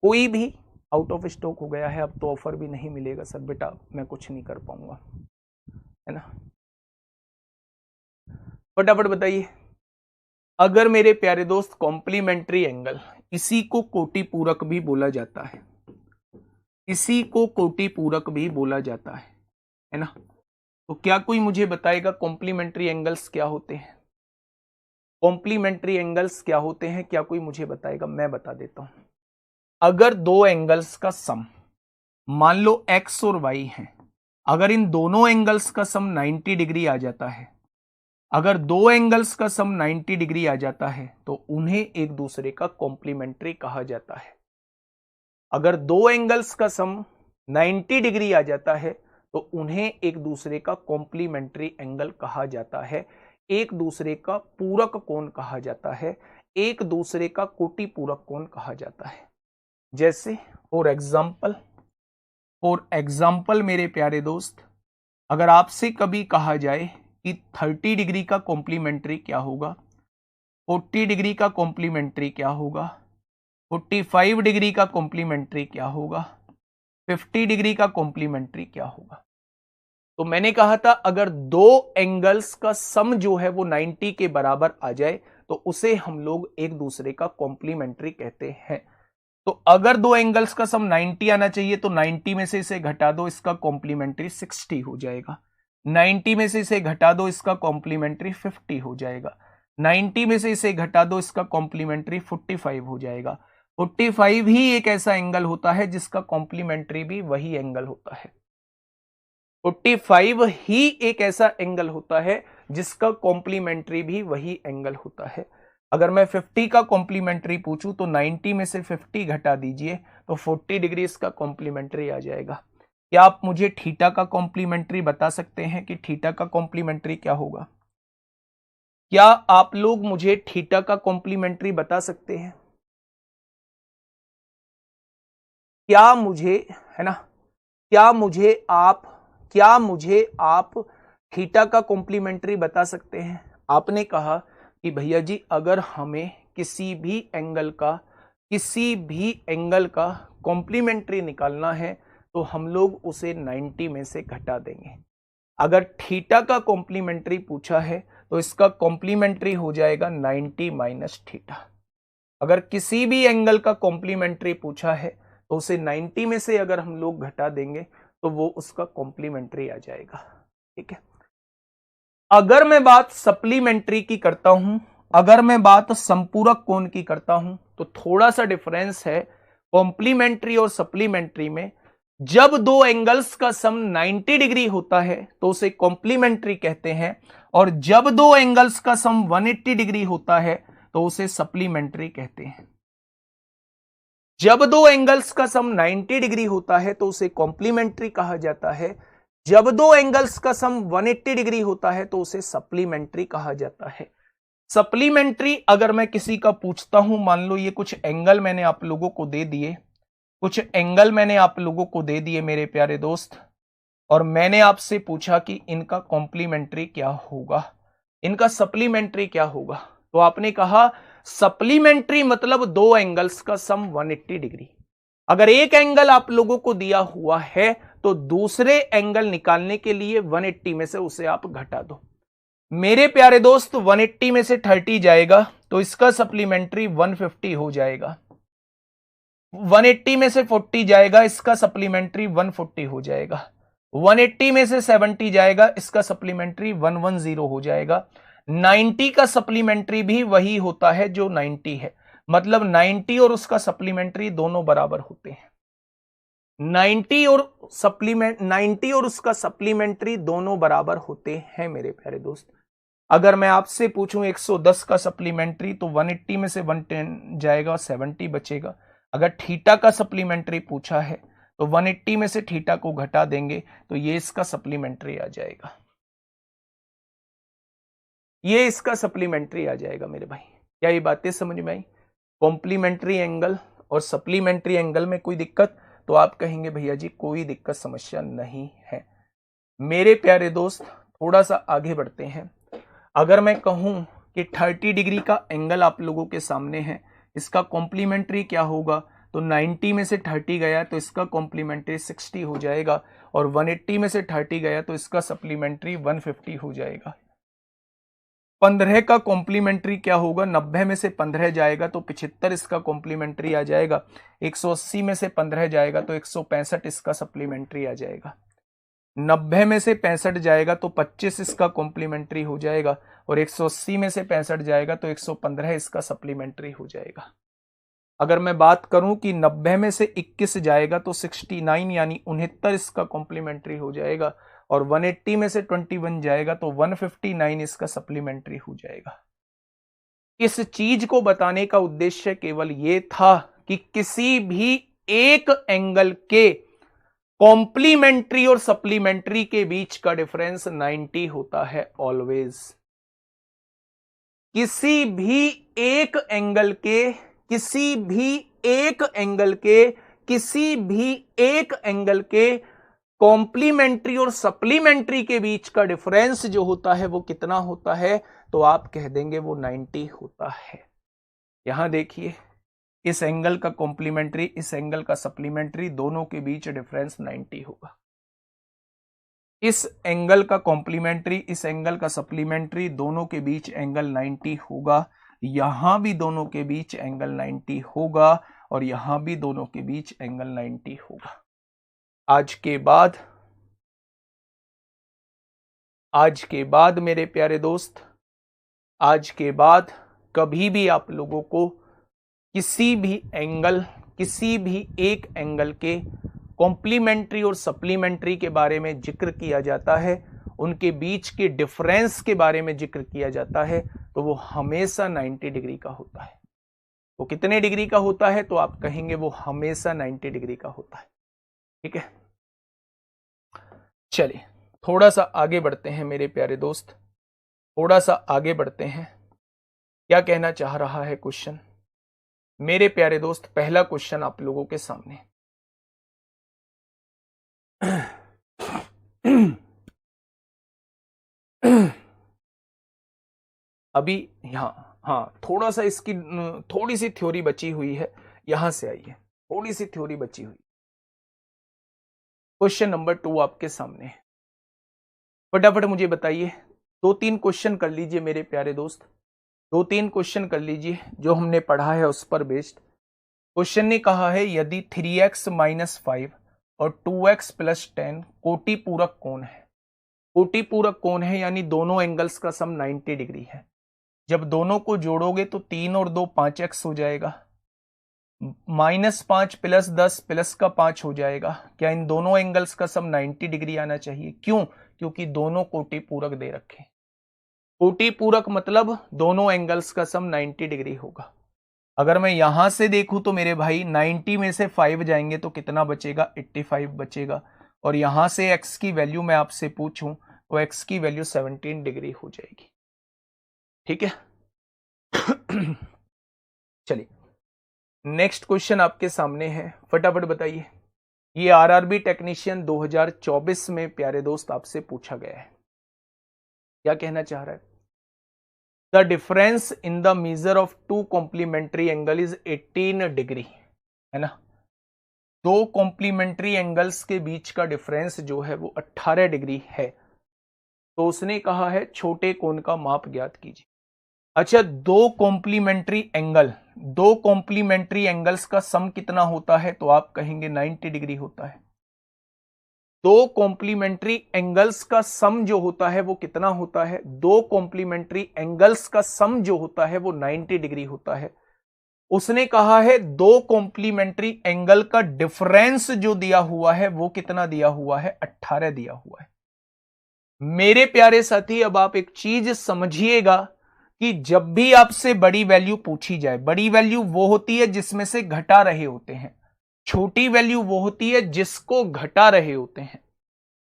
कोई भी? आउट ऑफ स्टॉक हो गया है, अब तो ऑफर भी नहीं मिलेगा सर बेटा, मैं कुछ नहीं कर पाऊंगा, है ना? फटाफट बताइए। अगर मेरे प्यारे दोस्त कॉम्प्लीमेंट्री एंगल, इसी को कोटि पूरक भी बोला जाता है, इसी को कोटि पूरक भी बोला जाता है ना? तो क्या कोई मुझे बताएगा कॉम्प्लीमेंट्री एंगल्स क्या होते हैं? कॉम्प्लीमेंट्री एंगल्स क्या होते हैं? क्या कोई मुझे बताएगा? मैं बता देता हूं। अगर दो एंगल्स का सम, मान लो x और y है, अगर इन दोनों एंगल्स का सम 90 डिग्री आ जाता है, अगर दो एंगल्स का सम 90 डिग्री आ जाता है तो उन्हें एक दूसरे का कॉम्प्लीमेंट्री कहा जाता है। अगर दो एंगल्स का सम 90 डिग्री आ जाता है तो उन्हें एक दूसरे का कॉम्प्लीमेंट्री एंगल कहा जाता है, एक दूसरे का पूरक कोण कहा जाता है, एक दूसरे का कोटि पूरक कोण कहा जाता है। जैसे फॉर एग्जाम्पल मेरे प्यारे दोस्त, अगर आपसे कभी कहा जाए कि 30 डिग्री का कॉम्प्लीमेंट्री क्या होगा, 40 डिग्री का कॉम्प्लीमेंट्री क्या होगा, 45 डिग्री का कॉम्प्लीमेंट्री क्या होगा, 50 डिग्री का कॉम्प्लीमेंट्री क्या होगा, तो मैंने कहा था अगर दो एंगल्स का सम जो है वो 90 के बराबर आ जाए तो उसे हम लोग एक दूसरे का कॉम्प्लीमेंट्री कहते हैं। तो अगर दो एंगल्स का सम 90 आना चाहिए तो 90 में से इसे घटा दो, इसका कॉम्प्लीमेंट्री 60 हो जाएगा। 90 में से इसे घटा दो, इसका कॉम्प्लीमेंट्री 50 हो जाएगा। 90 में से इसे घटा दो, इसका कॉम्प्लीमेंट्री 45 हो जाएगा। 45 ही एक ऐसा एंगल होता है जिसका कॉम्प्लीमेंट्री भी वही एंगल होता है। 45 ही एक ऐसा एंगल होता है जिसका कॉम्प्लीमेंट्री भी वही एंगल होता है। अगर मैं 50 का कॉम्प्लीमेंट्री पूछूं तो 90 में से 50 घटा दीजिए तो 40 डिग्री इसका कॉम्प्लीमेंट्री आ जाएगा। क्या आप मुझे थीटा का कॉम्प्लीमेंट्री बता सकते हैं कि थीटा का कॉम्प्लीमेंट्री क्या होगा? क्या आप लोग मुझे थीटा का कॉम्प्लीमेंट्री बता सकते हैं? क्या मुझे, है ना, क्या मुझे आप थीटा का कॉम्प्लीमेंट्री बता सकते हैं? आपने कहा कि भैया जी अगर हमें किसी भी एंगल का कॉम्प्लीमेंट्री निकालना है तो हम लोग उसे 90 में से घटा देंगे। अगर थीटा का कॉम्प्लीमेंट्री पूछा है तो इसका कॉम्प्लीमेंट्री हो जाएगा 90 माइनस थीटा। अगर किसी भी एंगल का कॉम्प्लीमेंट्री पूछा है तो उसे 90 में से अगर हम लोग घटा देंगे तो वो उसका कॉम्प्लीमेंट्री आ जाएगा। ठीक है, अगर मैं बात सप्लीमेंट्री की करता हूं, अगर मैं बात संपूरक कोण की करता हूं तो थोड़ा सा डिफरेंस है कॉम्प्लीमेंट्री और सप्लीमेंट्री में। जब दो एंगल्स का सम 90 डिग्री होता है तो उसे कॉम्प्लीमेंट्री कहते हैं, और जब दो एंगल्स का सम 180 डिग्री होता है तो उसे सप्लीमेंट्री कहते हैं। जब दो एंगल्स का सम 90 डिग्री होता है तो उसे कॉम्प्लीमेंट्री कहा जाता है। जब दो एंगल्स का सम 180 डिग्री होता है तो उसे सप्लीमेंट्री कहा जाता है। सप्लीमेंट्री अगर मैं किसी का पूछता हूं, मान लो ये कुछ एंगल मैंने आप लोगों को दे दिए, कुछ एंगल मैंने आप लोगों को दे दिए मेरे प्यारे दोस्त, और मैंने आपसे पूछा कि इनका कॉम्प्लीमेंट्री क्या होगा, इनका सप्लीमेंट्री क्या होगा, तो आपने कहा सप्लीमेंट्री मतलब दो एंगल्स का सम 180 डिग्री। अगर एक एंगल आप लोगों को दिया हुआ है तो दूसरे एंगल निकालने के लिए 180 में से उसे आप घटा दो। मेरे प्यारे दोस्त 180 में से 30 जाएगा तो इसका सप्लीमेंट्री 150 हो जाएगा। 180 में से 40 जाएगा, इसका सप्लीमेंट्री 140 हो जाएगा। 180 में से 70 जाएगा, इसका सप्लीमेंट्री 110 हो जाएगा। 90 का सप्लीमेंट्री भी वही होता है जो 90 है, मतलब 90 और उसका सप्लीमेंट्री दोनों बराबर होते हैं। 90 और उसका सप्लीमेंट्री दोनों बराबर होते हैं मेरे प्यारे दोस्त। अगर मैं आपसे पूछूं 110 का सप्लीमेंट्री तो 180 में से 110 जाएगा, 70 बचेगा। अगर थीटा का सप्लीमेंट्री पूछा है तो 180 में से थीटा को घटा देंगे तो ये इसका सप्लीमेंट्री आ जाएगा, ये इसका सप्लीमेंट्री आ जाएगा मेरे भाई। क्या ये बातें समझ में आई? कॉम्प्लीमेंट्री एंगल और सप्लीमेंट्री एंगल में कोई दिक्कत? तो आप कहेंगे भैया जी कोई दिक्कत समस्या नहीं है। मेरे प्यारे दोस्त थोड़ा सा आगे बढ़ते हैं। अगर मैं कहूं कि 30 डिग्री का एंगल आप लोगों के सामने है, इसका कॉम्प्लीमेंट्री क्या होगा, तो 90 में से 30 गया तो इसका कॉम्प्लीमेंट्री 60 हो जाएगा, और 180 में से 30 गया तो इसका सप्लीमेंट्री 150 हो जाएगा। 15 का कॉम्प्लीमेंट्री क्या होगा, 90 में से 15 जाएगा तो 75 इसका कॉम्प्लीमेंट्री आ जाएगा। 180 में से 15 जाएगा तो 165 इसका सप्लीमेंट्री आ जाएगा। 90 में से 65 जाएगा तो 25 इसका कॉम्प्लीमेंट्री हो जाएगा, और 180 में से 65 जाएगा तो 115 इसका सप्लीमेंट्री हो जाएगा। अगर मैं बात करूं कि 90 में से 21 जाएगा तो 69 यानी 69 इसका कॉम्प्लीमेंट्री हो जाएगा, और 180 में से 21 जाएगा तो 159 इसका सप्लीमेंट्री हो जाएगा। इस चीज को बताने का उद्देश्य केवल ये था कि किसी भी एक एंगल के कॉम्प्लीमेंट्री और सप्लीमेंट्री के बीच का डिफरेंस 90 होता है ऑलवेज। किसी भी एक एंगल के कॉम्प्लीमेंट्री और सप्लीमेंट्री के बीच का डिफरेंस जो होता है वो कितना होता है, तो आप कह देंगे वो 90 होता है। यहां देखिए, इस एंगल का कॉम्प्लीमेंट्री, इस एंगल का सप्लीमेंट्री, दोनों के बीच डिफरेंस 90 होगा। इस एंगल का कॉम्प्लीमेंट्री, इस एंगल का सप्लीमेंट्री, दोनों के बीच एंगल 90 होगा। यहां भी दोनों के बीच एंगल 90 होगा, और यहां भी दोनों के बीच एंगल 90 होगा। आज के बाद मेरे प्यारे दोस्त, आज के बाद कभी भी आप लोगों को किसी भी एक एंगल के कॉम्प्लीमेंट्री और सप्लीमेंट्री के बारे में जिक्र किया जाता है, उनके बीच के डिफरेंस के बारे में जिक्र किया जाता है, तो वो हमेशा 90 डिग्री का होता है। वो कितने डिग्री का होता है, तो आप कहेंगे वो हमेशा 90 डिग्री का होता है। ठीक है, चलिए थोड़ा सा आगे बढ़ते हैं मेरे प्यारे दोस्त, थोड़ा सा आगे बढ़ते हैं। क्या कहना चाह रहा है क्वेश्चन? मेरे प्यारे दोस्त पहला क्वेश्चन आप लोगों के सामने। अभी थोड़ा सा इसकी थोड़ी सी थ्योरी बची हुई है, यहां से आइए, थोड़ी सी थ्योरी बची हुई। क्वेश्चन नंबर 2 आपके सामने, फटाफट मुझे बताइए। 2-3 क्वेश्चन कर लीजिए मेरे प्यारे दोस्त, 2-3 क्वेश्चन कर लीजिए जो हमने पढ़ा है उस पर बेस्ड। क्वेश्चन ने कहा है यदि 3x - 5 और 2x + 10 कोटि पूरक कोण है। कोटि पूरक कोण है यानी दोनों एंगल्स का सम 90 डिग्री है। जब दोनों को जोड़ोगे तो 3 और 2 5x हो जाएगा, -5 + 10 प्लस का 5 हो जाएगा। क्या इन दोनों एंगल्स का सम 90 डिग्री आना चाहिए? क्यों? क्योंकि दोनों कोटि पूरक दे रखे। कोटि पूरक मतलब दोनों एंगल्स का सम 90 डिग्री होगा। अगर मैं यहां से देखूं तो मेरे भाई 90 में से 5 जाएंगे तो कितना बचेगा, 85 बचेगा। और यहां से x की वैल्यू मैं आपसे पूछूं तो x की वैल्यू 17 डिग्री हो जाएगी। ठीक है। चलिए नेक्स्ट क्वेश्चन आपके सामने है, फटाफट बताइए। ये आरआरबी टेक्नीशियन 2024 में प्यारे दोस्त आपसे पूछा गया है। क्या कहना चाह रहा है? The difference in the measure of two complementary angle is 18 degree, है ना। दो कॉम्प्लीमेंट्री एंगल्स के बीच का डिफरेंस जो है वो 18 डिग्री है। तो उसने कहा है छोटे कोण का माप ज्ञात कीजिए। अच्छा, दो कॉम्प्लीमेंट्री एंगल्स का सम कितना होता है? तो आप कहेंगे 90 डिग्री होता है। दो कॉम्प्लीमेंट्री एंगल्स का सम जो होता है वो कितना होता है? दो कॉम्प्लीमेंट्री एंगल्स का सम जो होता है वो 90 डिग्री होता है। उसने कहा है दो कॉम्प्लीमेंट्री एंगल का डिफरेंस जो दिया हुआ है वो कितना दिया हुआ है? 18 दिया हुआ है। मेरे प्यारे साथी, अब आप एक चीज समझिएगा कि जब भी आपसे बड़ी वैल्यू पूछी जाए, बड़ी वैल्यू वो होती है जिसमें से घटा रहे होते हैं, छोटी वैल्यू वो होती है जिसको घटा रहे होते हैं।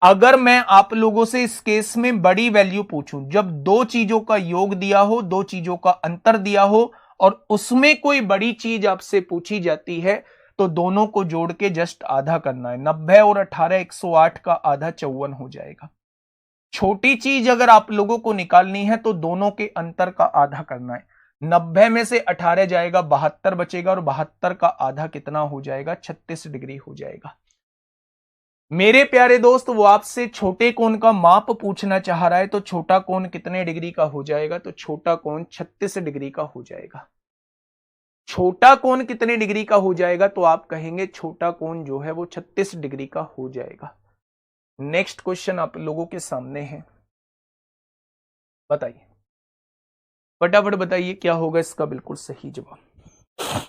अगर मैं आप लोगों से इस केस में बड़ी वैल्यू पूछूं, जब दो चीजों का योग दिया हो, दो चीजों का अंतर दिया हो और उसमें कोई बड़ी चीज आपसे पूछी जाती है, तो दोनों को जोड़ के जस्ट आधा करना है। 90 और 18 108 का आधा 54 हो जाएगा। छोटी चीज अगर आप लोगों को निकालनी है तो दोनों के अंतर का आधा करना है। 90 में से 18 जाएगा, 72 बचेगा और 72 का आधा कितना हो जाएगा? 36 डिग्री हो जाएगा। मेरे प्यारे दोस्त, वो आपसे छोटे कोण का माप पूछना चाह रहा है, तो छोटा कोण कितने डिग्री का हो जाएगा? तो छोटा कोण 36 डिग्री का हो जाएगा। छोटा कोण कितने डिग्री का हो जाएगा? तो आप कहेंगे छोटा कोण जो है वो 36 डिग्री का हो जाएगा। नेक्स्ट क्वेश्चन आप लोगों के सामने है, बताइए फटाफट बताइए क्या होगा इसका बिल्कुल सही जवाब।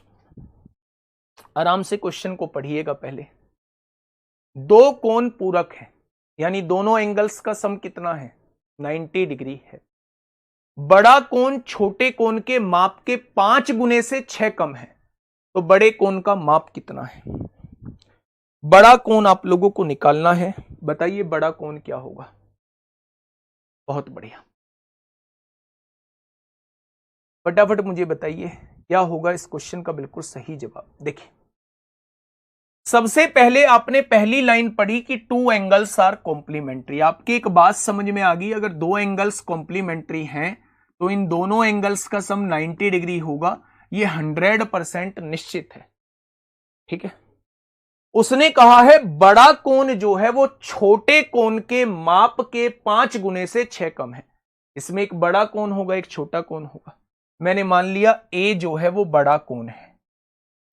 आराम से क्वेश्चन को पढ़िएगा पहले। दो कोण पूरक है, यानी दोनों एंगल्स का सम कितना है? 90 डिग्री है। बड़ा कोण छोटे कोण के माप के 5 गुने से 6 कम है, तो बड़े कोण का माप कितना है? बड़ा कोण आप लोगों को निकालना है। बताइए बड़ा कोण क्या होगा? बहुत बढ़िया, फटाफट मुझे बताइए क्या होगा इस क्वेश्चन का बिल्कुल सही जवाब। देखिए, सबसे पहले आपने पहली लाइन पढ़ी कि टू एंगल्स आर कॉम्प्लीमेंट्री। आपकी एक बात समझ में आ गई, अगर दो एंगल्स कॉम्प्लीमेंट्री हैं तो इन दोनों एंगल्स का सम 90 डिग्री होगा। ये 100% निश्चित है। ठीक है। उसने कहा है बड़ा कोण जो है वो छोटे कोण के माप के 5 गुने से 6 कम है। इसमें एक बड़ा कोण होगा, एक छोटा कोण होगा। मैंने मान लिया ए जो है वो बड़ा कोण है।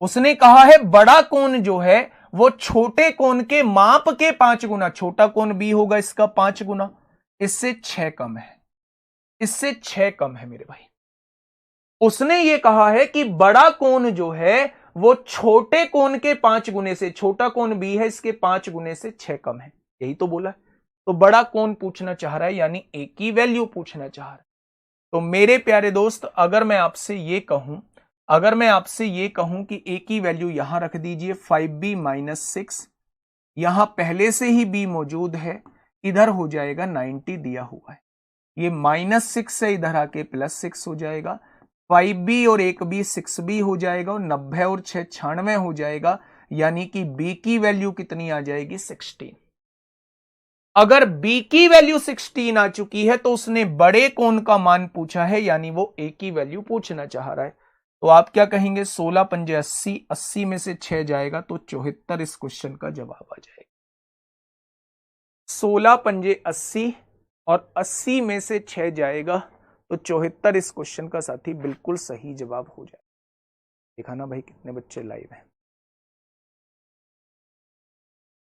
उसने कहा है बड़ा कोण जो है वो छोटे कोण के माप के 5 गुना, छोटा कोण बी होगा इसका 5 गुना, इससे 6 कम है, इससे 6 कम है मेरे भाई। उसने ये कहा है कि बड़ा कोण जो है वो छोटे कोण के 5 गुने से, छोटा कोण बी है इसके 5 गुने से 6 कम है, यही तो बोला है। तो बड़ा कोण पूछना चाह रहा है, यानी ए की वैल्यू पूछना चाह रहा है। तो मेरे प्यारे दोस्त, अगर मैं आपसे ये कहूं कि ए की वैल्यू यहां रख दीजिए 5b माइनस 6, यहां पहले से ही b मौजूद है, इधर हो जाएगा 90 दिया हुआ है, ये -6 से इधर आके +6 हो जाएगा, 5b और 1b 6b हो जाएगा और 90 और 6 96 हो जाएगा, यानी कि b की वैल्यू कितनी आ जाएगी? 16। अगर b की वैल्यू 16 आ चुकी है तो उसने बड़े कोण का मान पूछा है, यानी वो a की वैल्यू पूछना चाह रहा है। तो आप क्या कहेंगे? 16 पंजे 80, 80 में से 6 जाएगा तो 74 इस क्वेश्चन का जवाब आ जाएगा। 16 पंजे 80 और 80 में से 6 जाएगा तो 74 इस क्वेश्चन का साथी बिल्कुल सही जवाब हो जाएगा। दिखाना भाई कितने बच्चे लाइव हैं।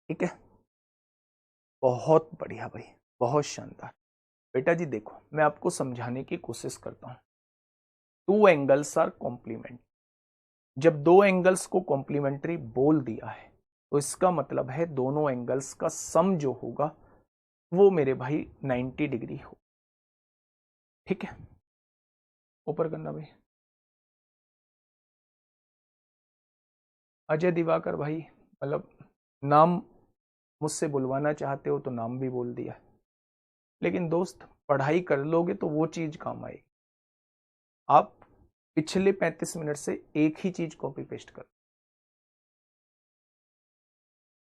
ठीक है, बहुत बढ़िया भाई, बहुत शानदार। बेटा जी देखो, मैं आपको समझाने की कोशिश करता हूं। टू एंगल्स आर कॉम्प्लीमेंट, जब दो एंगल्स को कॉम्प्लीमेंट्री बोल दिया है तो इसका मतलब है दोनों एंगल्स का सम जो होगा वो मेरे भाई 90 डिग्री हो। ठीक है, ऊपर करना भाई। अजय दिवाकर भाई, मतलब नाम मुझसे बुलवाना चाहते हो तो नाम भी बोल दिया, लेकिन दोस्त पढ़ाई कर लोगे तो वो चीज काम आएगी। आप पिछले 35 मिनट से एक ही चीज कॉपी पेस्ट करो,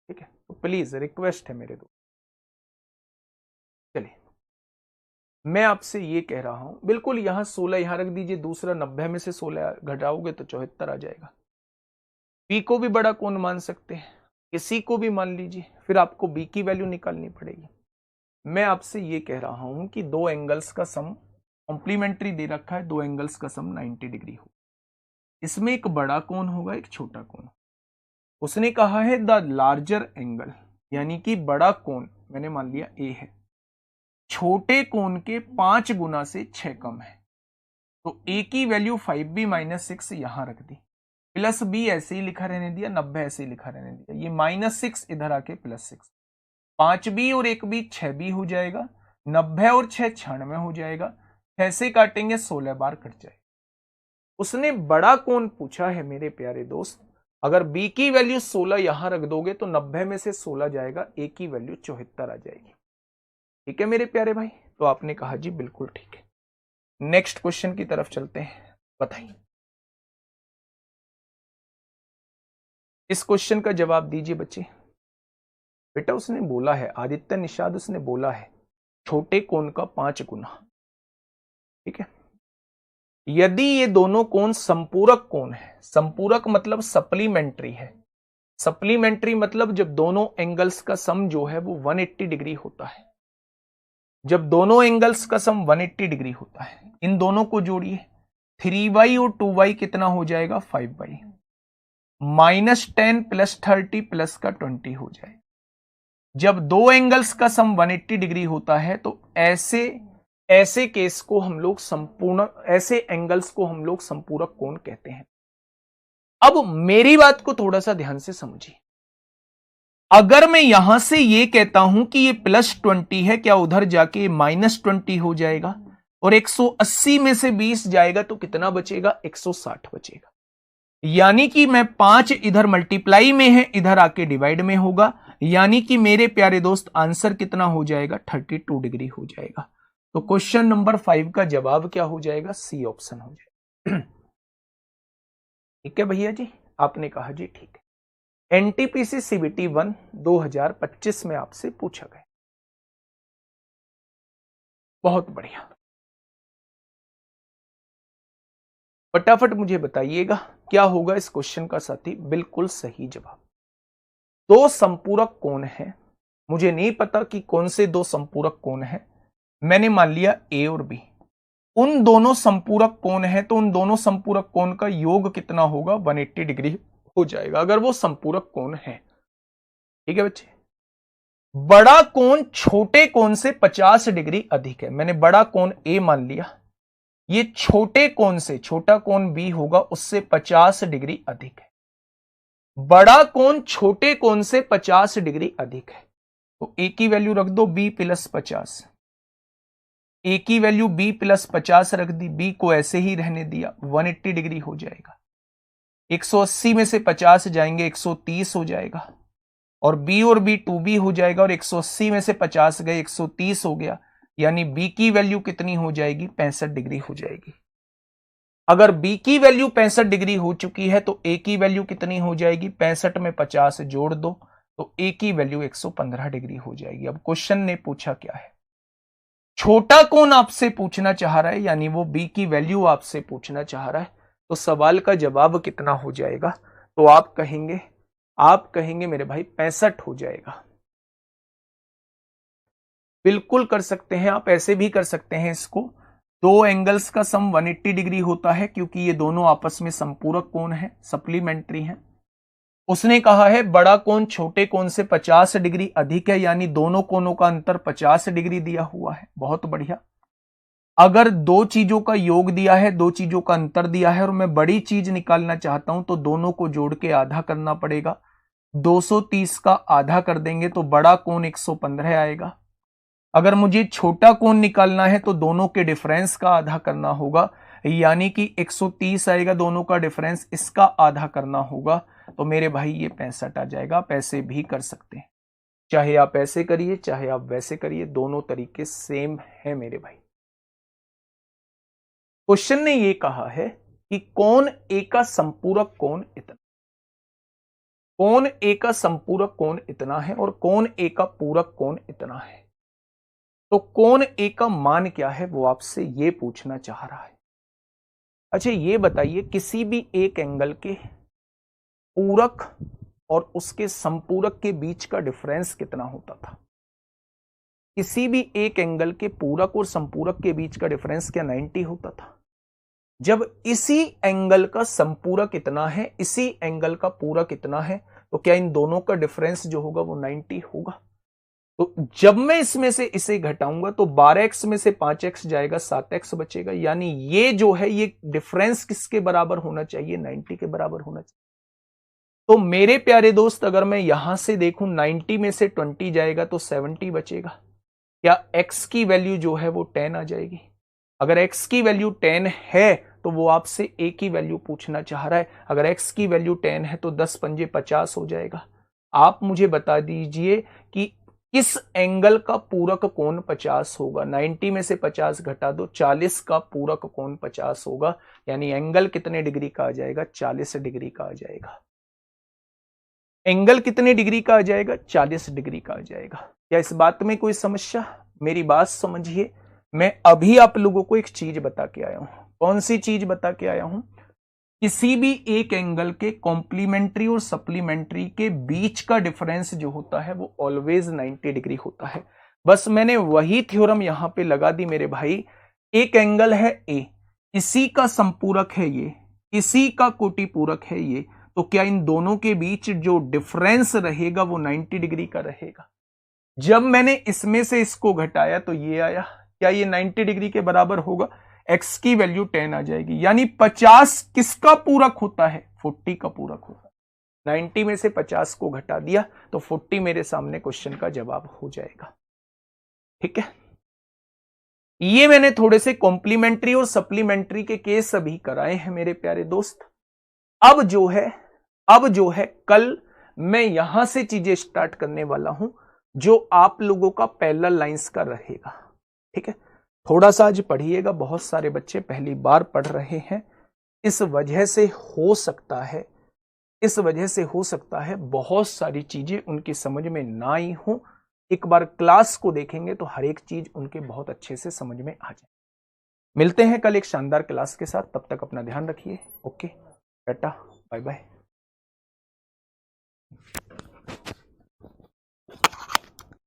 ठीक है? तो प्लीज रिक्वेस्ट है मेरे दोस्त। चलिए, मैं आपसे ये कह रहा हूं, बिल्कुल यहां 16 यहां रख दीजिए, दूसरा 90 में से 16 घटाओगे तो 74 आ जाएगा। पी को भी बड़ा कौन मान सकते हैं, किसी को भी मान लीजिए, फिर आपको बी की वैल्यू निकालनी पड़ेगी। मैं आपसे ये कह रहा हूं कि दो एंगल्स का सम कॉम्प्लीमेंट्री दे रखा है, दो एंगल्स का सम 90 डिग्री हो, इसमें एक बड़ा कोण होगा, एक छोटा कोण। उसने कहा है द लार्जर एंगल, यानी कि बड़ा कोण मैंने मान लिया ए है, छोटे कोण के 5 गुना से 6 कम है, तो ए की वैल्यू 5b माइनस 6 यहां रख दी, प्लस बी ऐसे ही लिखा रहने दिया, 90 ऐसे ही लिखा रहने दिया, ये -6 इधर आके +6, 5b और 1b 6b हो जाएगा, 90 और 6 96 हो जाएगा, 6 से काटेंगे 16 बार कट जाएगा। उसने बड़ा कोण पूछा है मेरे प्यारे दोस्त, अगर b की वैल्यू 16 यहां रख दोगे तो 90 में से 16 जाएगा, a की वैल्यू 74 आ जाएगी। ठीक है मेरे प्यारे भाई? तो आपने कहा जी बिल्कुल ठीक है। नेक्स्ट क्वेश्चन की तरफ चलते हैं, बताइए इस क्वेश्चन का जवाब दीजिए बच्चे। बेटा उसने बोला है, आदित्य निषाद उसने बोला है छोटे कोण का 5 गुना, ठीक है? यदि ये दोनों कोण संपूरक कोण है, संपूरक मतलब सप्लीमेंट्री है, सप्लीमेंट्री मतलब जब दोनों एंगल्स का सम जो है वो 180 डिग्री होता है, जब दोनों एंगल्स का सम 180 डिग्री होता है, इन दोनों को जोड़िए, 3y और 2y कितना हो जाएगा 5y, -10 + 30 प्लस का 20 हो जाएगा। जब दो एंगल्स का सम 180 डिग्री होता है तो ऐसे केस को हम लोग संपूर्ण, ऐसे एंगल्स को हम लोग संपूरक कोण कहते हैं। अब मेरी बात को थोड़ा सा ध्यान से समझिए, अगर मैं यहां से ये कहता हूं कि ये +20 है, क्या उधर जाके -20 हो जाएगा, और 180 में से 20 जाएगा तो कितना बचेगा 160 बचेगा, यानी कि मैं 5 इधर मल्टीप्लाई में है, इधर आके डिवाइड में होगा, यानी कि मेरे प्यारे दोस्त आंसर कितना हो जाएगा 32 डिग्री हो जाएगा। तो क्वेश्चन नंबर 5 का जवाब क्या हो जाएगा, सी ऑप्शन हो जाएगा। ठीक है भैया जी? आपने कहा जी ठीक है। एनटीपीसी सीबीटी 1 2025 में आपसे पूछा गया, बहुत बढ़िया। फटाफट मुझे बताइएगा क्या होगा इस क्वेश्चन का साथी, बिल्कुल सही जवाब। दो संपूरक कोण है, मुझे नहीं पता कि कौन से दो संपूरक कोण है, मैंने मान लिया ए और बी, उन दोनों संपूरक कोण है तो उन दोनों संपूरक कोण का योग कितना होगा 180 डिग्री हो जाएगा, अगर वो संपूरक कोण है। ठीक है बच्चे? बड़ा कोण छोटे कोण से 50 डिग्री अधिक है, मैंने बड़ा कोण ए मान लिया, ये छोटे कोण से, छोटा कोण बी होगा उससे 50 डिग्री अधिक है, बड़ा कोण छोटे कोण से 50 डिग्री अधिक है, तो ए की वैल्यू रख दो b + 50, ए की वैल्यू b + 50 रख दी, b को ऐसे ही रहने दिया, 180 डिग्री हो जाएगा, 180 में से 50 जाएंगे 130 हो जाएगा, और b और b 2b हो जाएगा, और 180 में से 50 गए 130 हो गया, यानी b की वैल्यू कितनी हो जाएगी 65 डिग्री हो जाएगी। अगर b की वैल्यू 65 डिग्री हो चुकी है तो a की वैल्यू कितनी हो जाएगी, 65 में 50 जोड़ दो तो a की वैल्यू 115 डिग्री हो जाएगी। अब क्वेश्चन ने पूछा क्या है, छोटा कोण आपसे पूछना चाह रहा है, यानी वो b की वैल्यू आपसे पूछना चाह रहा है, तो सवाल का जवाब कितना हो जाएगा, तो आप कहेंगे मेरे भाई 65 हो जाएगा। बिल्कुल कर सकते हैं आप, ऐसे भी कर सकते हैं इसको, दो एंगल्स का सम 180 डिग्री होता है क्योंकि ये दोनों आपस में संपूरक कोण है, सप्लीमेंट्री है। उसने कहा है बड़ा कोण छोटे कोण से 50 डिग्री अधिक है, यानी दोनों कोणों का अंतर 50 डिग्री दिया हुआ है, बहुत बढ़िया। अगर दो चीजों का योग दिया है, दो चीजों का अंतर दिया है, और मैं बड़ी चीज निकालना चाहता हूं तो दोनों को जोड़ के आधा करना पड़ेगा, 230 का आधा कर देंगे तो बड़ा कोण 115 आएगा। अगर मुझे छोटा कोण निकालना है तो दोनों के डिफरेंस का आधा करना होगा, यानी कि 130 आएगा, दोनों का डिफरेंस इसका आधा करना होगा, तो मेरे भाई ये 65 आ जाएगा। आप ऐसे भी कर सकते हैं, चाहे आप ऐसे करिए चाहे आप वैसे करिए, दोनों तरीके सेम है मेरे भाई। क्वेश्चन ने ये कहा है कि कौन ए का संपूरक कोण इतना, कौन ए का संपूरक कोण इतना है और कौन ए का पूरक कोण इतना है। तो कौन ए का मान क्या है वो आपसे ये पूछना चाह रहा है। अच्छा ये बताइए, किसी भी एक एंगल के पूरक और उसके संपूरक के बीच का डिफरेंस कितना होता था। किसी भी एक एंगल के पूरक और संपूरक के बीच का डिफरेंस क्या 90 होता था। जब इसी एंगल का संपूरक इतना है, इसी एंगल का पूरक इतना है, तो क्या इन दोनों का डिफरेंस जो होगा वो 90 होगा। तो जब मैं इसमें से इसे घटाऊंगा तो 12x में से 5x जाएगा, 7x बचेगा। यानी ये जो है ये डिफरेंस किसके बराबर होना चाहिए, 90 के बराबर होना चाहिए। तो मेरे प्यारे दोस्त, अगर मैं यहां से देखूं 90 में से 20 जाएगा तो 70 बचेगा। क्या x की वैल्यू जो है वो 10 आ जाएगी। अगर x की वैल्यू 10 है तो वो आपसे a की वैल्यू पूछना चाह रहा है। अगर x की वैल्यू 10 है तो 10 पंजे 50 हो जाएगा। आप मुझे बता दीजिए कि किस एंगल का पूरक कोण 50 होगा। 90 में से 50 घटा दो, 40 का पूरक कोण 50 होगा। यानी एंगल कितने डिग्री का आ जाएगा, 40 डिग्री का आ जाएगा। एंगल कितने डिग्री का आ जाएगा, 40 डिग्री का आ जाएगा। क्या इस बात में कोई समस्या। मेरी बात समझिए, मैं अभी आप लोगों को एक चीज बता के आया हूं। कौन सी चीज बता के आया हूं, किसी भी एक एंगल के कॉम्प्लीमेंट्री और सप्लीमेंट्री के बीच का डिफरेंस जो होता है वो ऑलवेज 90 डिग्री होता है। बस मैंने वही थ्योरम यहां पे लगा दी मेरे भाई। एक एंगल है ए, इसी का संपूरक है ये, इसी का कोटि पूरक है ये, तो क्या इन दोनों के बीच जो डिफरेंस रहेगा वो 90 डिग्री का रहेगा। जब मैंने इसमें से इसको घटाया तो ये आया। क्या ये 90 डिग्री के बराबर होगा। x की वैल्यू 10 आ जाएगी। यानी 50 किसका पूरक होता है, 40 का पूरक होता है। 90 में से 50 को घटा दिया तो 40 मेरे सामने क्वेश्चन का जवाब हो जाएगा। ठीक है, ये मैंने थोड़े से कॉम्प्लीमेंट्री और सप्लीमेंट्री के केस अभी कराए हैं मेरे प्यारे दोस्त। अब जो है कल मैं यहां से चीजें स्टार्ट करने वाला हूं जो आप लोगों का पैरेलल लाइंस का रहेगा। ठीक है, थोड़ा सा आज पढ़िएगा। बहुत सारे बच्चे पहली बार पढ़ रहे हैं, इस वजह से हो सकता है बहुत सारी चीजें उनकी समझ में ना आई हो। एक बार क्लास को देखेंगे तो हर एक चीज उनके बहुत अच्छे से समझ में आ जाए। मिलते हैं कल एक शानदार क्लास के साथ, तब तक अपना ध्यान रखिए। Okay, tata, bye bye.